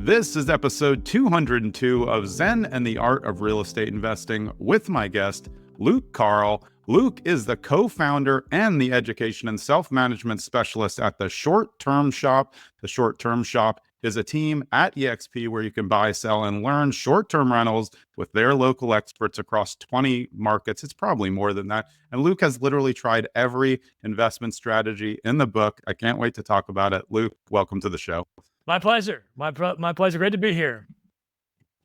This is episode 202 of Zen and the Art of Real Estate Investing with my guest, Luke Carl. Luke is the co-founder and the education and self-management specialist at the Short Term Shop. The Short Term Shop is a team at eXp where you can buy, sell, and learn short-term rentals with their local experts across 20 markets. It's probably more than that. And Luke has literally tried every investment strategy in the book. I can't wait to talk about it. Luke, welcome to the show. My pleasure. My pleasure. Great to be here.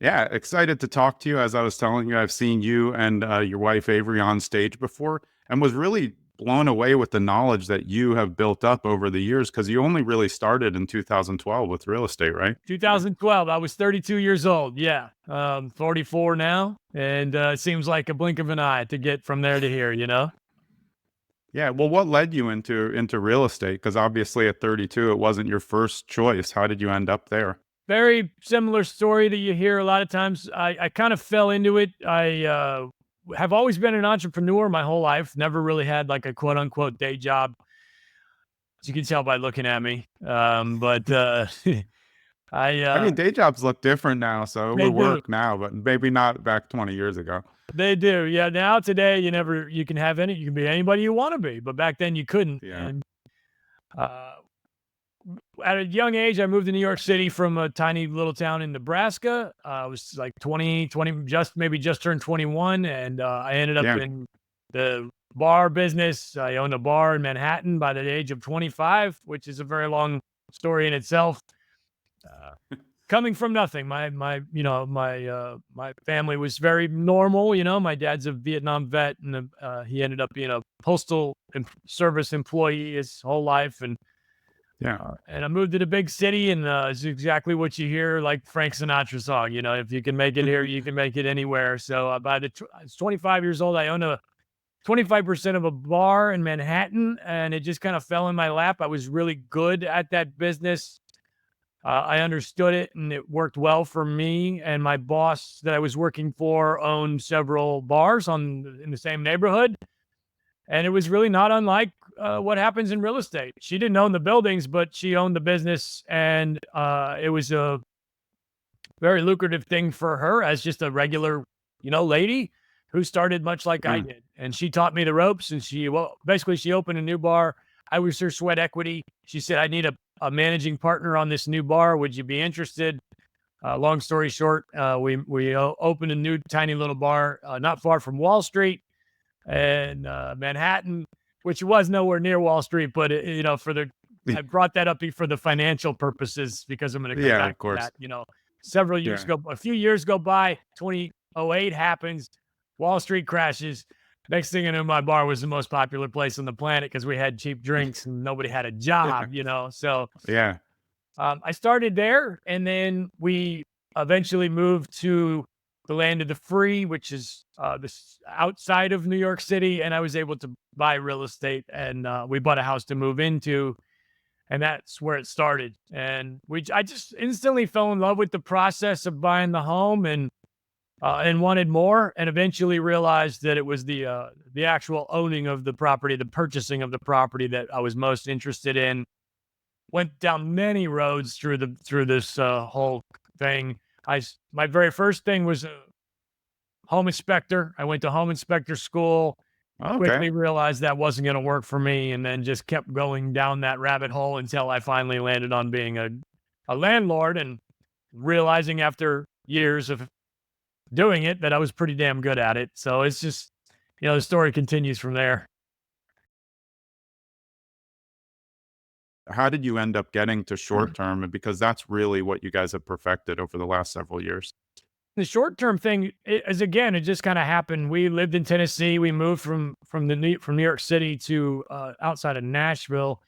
Yeah, excited to talk to you. As I was telling you, I've seen you and your wife Avery on stage before and was really blown away with the knowledge that you have built up over the years, because you only really started in 2012 with real estate, right? 2012. I was 32 years old. Yeah. 44 now. And it seems like a blink of an eye to get from there to here, you know? Yeah. Well, what led you into real estate? Because obviously at 32, it wasn't your first choice. How did you end up there? Very similar story that you hear a lot of times. I kind of fell into it. I have always been an entrepreneur my whole life. Never really had like a quote unquote day job, as you can tell by looking at me. I mean, day jobs look different now, so it would work now, but maybe not back 20 years ago. They do. Yeah. Now today, you can be anybody you want to be, but back then you couldn't. Yeah. And at a young age, I moved to New York City from a tiny little town in Nebraska. I was like 20, just turned 21. And I ended up in the bar business. I owned a bar in Manhattan by the age of 25, which is a very long story in itself. Coming from nothing, my family was very normal. You know, my dad's a Vietnam vet, and he ended up being a postal service employee his whole life. And and I moved to the big city, and it's exactly what you hear, like Frank Sinatra song. You know, if you can make it here, you can make it anywhere. So I was 25 years old. I owned a 25% of a bar in Manhattan, and it just kind of fell in my lap. I was really good at that business. I understood it, and it worked well for me. And my boss that I was working for owned several bars in the same neighborhood. And it was really not unlike what happens in real estate. She didn't own the buildings, but she owned the business. And it was a very lucrative thing for her as just a regular, lady who started much like I did. And she taught me the ropes. And she opened a new bar. I was her sweat equity. She said, I need a managing partner on this new bar. Would you be interested? Long story short, we opened a new tiny little bar not far from Wall Street and Manhattan, which was nowhere near Wall Street, but I brought that up for the financial purposes because I'm going to come back to that. Several years ago, a few years go by, 2008 happens, Wall Street crashes. Next thing I knew, my bar was the most popular place on the planet because we had cheap drinks and nobody had a job, So I started there, and then we eventually moved to the land of the free, which is this outside of New York City, and I was able to buy real estate, and we bought a house to move into, and that's where it started. And I just instantly fell in love with the process of buying the home and wanted more, and eventually realized that it was the actual owning of the property, the purchasing of the property that I was most interested in. Went down many roads through this whole thing. My very first thing was a home inspector. I went to home inspector school. Quickly realized that wasn't going to work for me, and then just kept going down that rabbit hole until I finally landed on being a landlord, and realizing after years of doing it that I was pretty damn good at it. So it's just, the story continues from there. How did you end up getting to short term? Because that's really what you guys have perfected over the last several years. The short term thing it just kind of happened. We lived in Tennessee. We moved from New York City to outside of Nashville,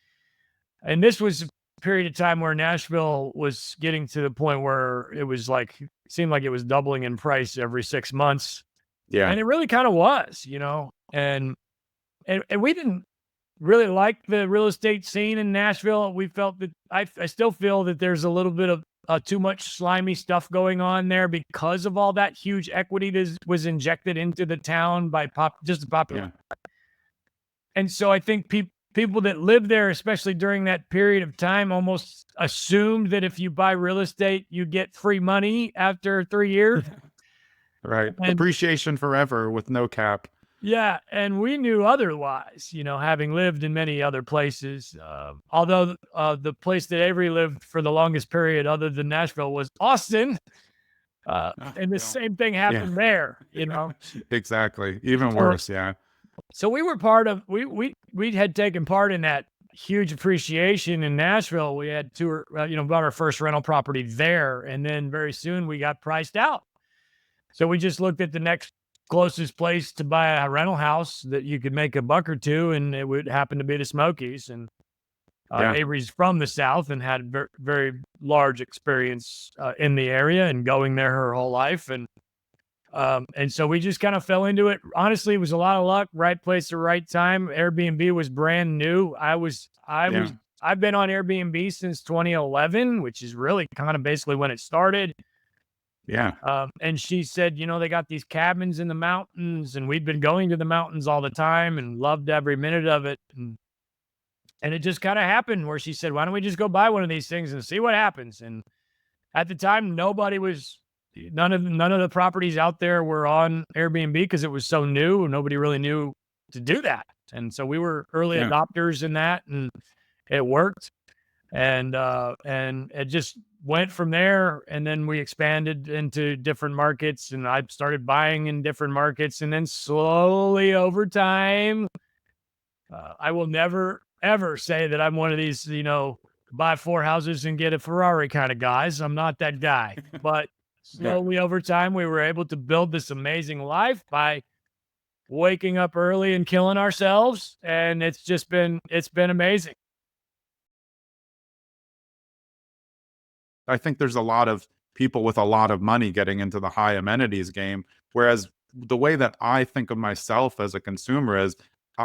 and this was a period of time where Nashville was getting to the point where it was seemed like it was doubling in price every 6 months. Yeah. And it really kind of was, and we didn't really like the real estate scene in Nashville. We felt that I still feel that there's a little bit of too much slimy stuff going on there because of all that huge equity that was injected into the town by the popular. And so I think people that live there, especially during that period of time, almost assumed that if you buy real estate, you get free money after 3 years. Right. And Appreciation forever with no cap. yeah, and we knew otherwise, having lived in many other places. Although the place that Avery lived for the longest period, other than Nashville, was Austin. And the same thing happened there, Exactly. Even worse. Yeah. So we were part of we had taken part in that huge appreciation in Nashville. We had bought our first rental property there, and then very soon we got priced out. So we just looked at the next closest place to buy a rental house that you could make a buck or two, and it would happen to be the Smokies. And Avery's from the South and had very, very large experience in the area and going there her whole life. And so we just kind of fell into it. Honestly, it was a lot of luck, right place at the right time. Airbnb was brand new. I've been on Airbnb since 2011, which is really kind of basically when it started. Yeah. And she said, they got these cabins in the mountains, and we'd been going to the mountains all the time and loved every minute of it. And it just kind of happened where she said, why don't we just go buy one of these things and see what happens? And at the time, none of the properties out there were on Airbnb because it was so new. Nobody really knew to do that. And so we were early adopters in that, and it worked. And it just went from there. And then we expanded into different markets, and I started buying in different markets. And then slowly over time, I will never, ever say that I'm one of these, buy 4 houses and get a Ferrari kind of guys. I'm not that guy. But slowly over time, we were able to build this amazing life by waking up early and killing ourselves. And it's been amazing. I think there's a lot of people with a lot of money getting into the high amenities game. Whereas the way that I think of myself as a consumer is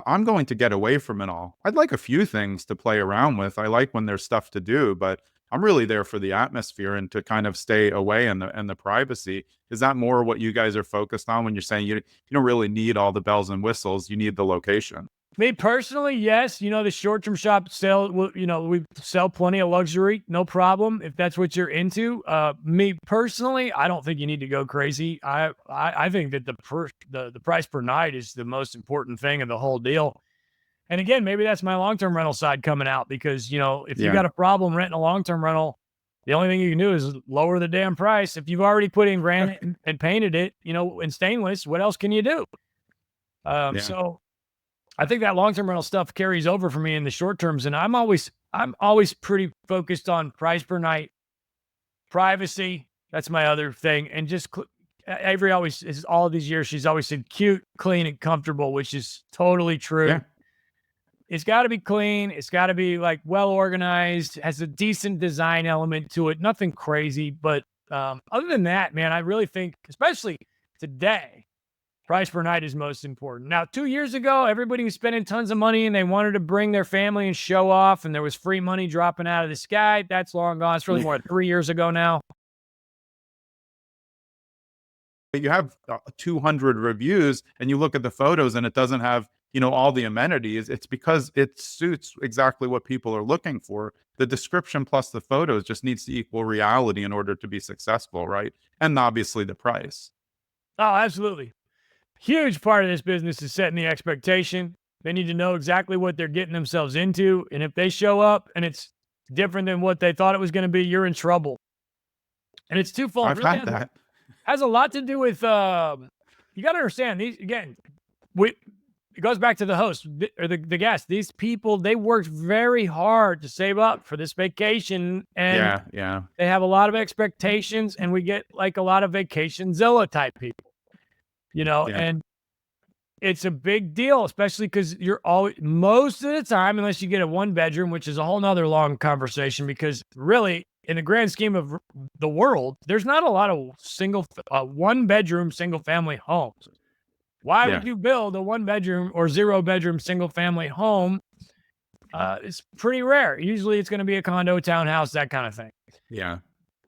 I'm going to get away from it all. I'd like a few things to play around with. I like when there's stuff to do, but I'm really there for the atmosphere and to kind of stay away and the privacy. Is that more what you guys are focused on when you're saying you don't really need all the bells and whistles? You need the location. Me personally, yes. The short-term shop sell, we sell plenty of luxury, no problem, if that's what you're into. Me personally, I don't think you need to go crazy. I think that the price per night is the most important thing of the whole deal. And again, maybe that's my long-term rental side coming out because, if you got a problem renting a long-term rental, the only thing you can do is lower the damn price. If you've already put in granite and painted it, in stainless, what else can you do? So I think that long-term rental stuff carries over for me in the short terms. And I'm always pretty focused on price per night, privacy. That's my other thing. And just Avery always is, all of these years, she's always said cute, clean, and comfortable, which is totally true. Yeah. It's got to be clean. It's got to be well organized, has a decent design element to it. Nothing crazy. But other than that, man, I really think, especially today, price per night is most important. Now, 2 years ago, everybody was spending tons of money and they wanted to bring their family and show off, and there was free money dropping out of the sky. That's long gone. It's really more than 3 years ago now. You have 200 reviews and you look at the photos and it doesn't have, all the amenities. It's because it suits exactly what people are looking for. The description plus the photos just needs to equal reality in order to be successful, right? And obviously the price. Oh, absolutely. Huge part of this business is setting the expectation. They need to know exactly what they're getting themselves into. And if they show up and it's different than what they thought it was going to be, you're in trouble. And it's twofold. I've had that. Has a lot to do with, you got to understand these, again, it goes back to the host or the guest. These people, they worked very hard to save up for this vacation. And they have a lot of expectations, and we get a lot of Vacationzilla type people. And it's a big deal, especially because you're always, most of the time, unless you get a 1-bedroom, which is a whole nother long conversation, because really, in the grand scheme of the world, there's not a lot of 1-bedroom, single family homes. Why would you build a 1-bedroom or 0-bedroom single family home? It's pretty rare. Usually it's going to be a condo, townhouse, that kind of thing. Yeah.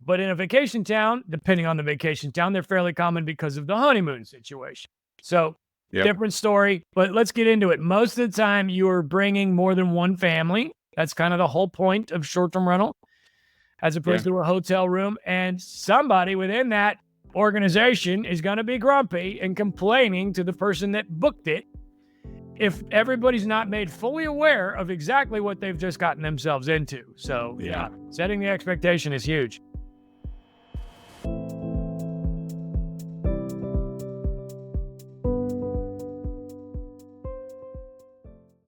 But in a vacation town, depending on the vacation town, they're fairly common because of the honeymoon situation. So different story, but let's get into it. Most of the time you are bringing more than one family. That's kind of the whole point of short-term rental, as opposed to a hotel room. And somebody within that organization is going to be grumpy and complaining to the person that booked it if everybody's not made fully aware of exactly what they've just gotten themselves into. So setting the expectation is huge.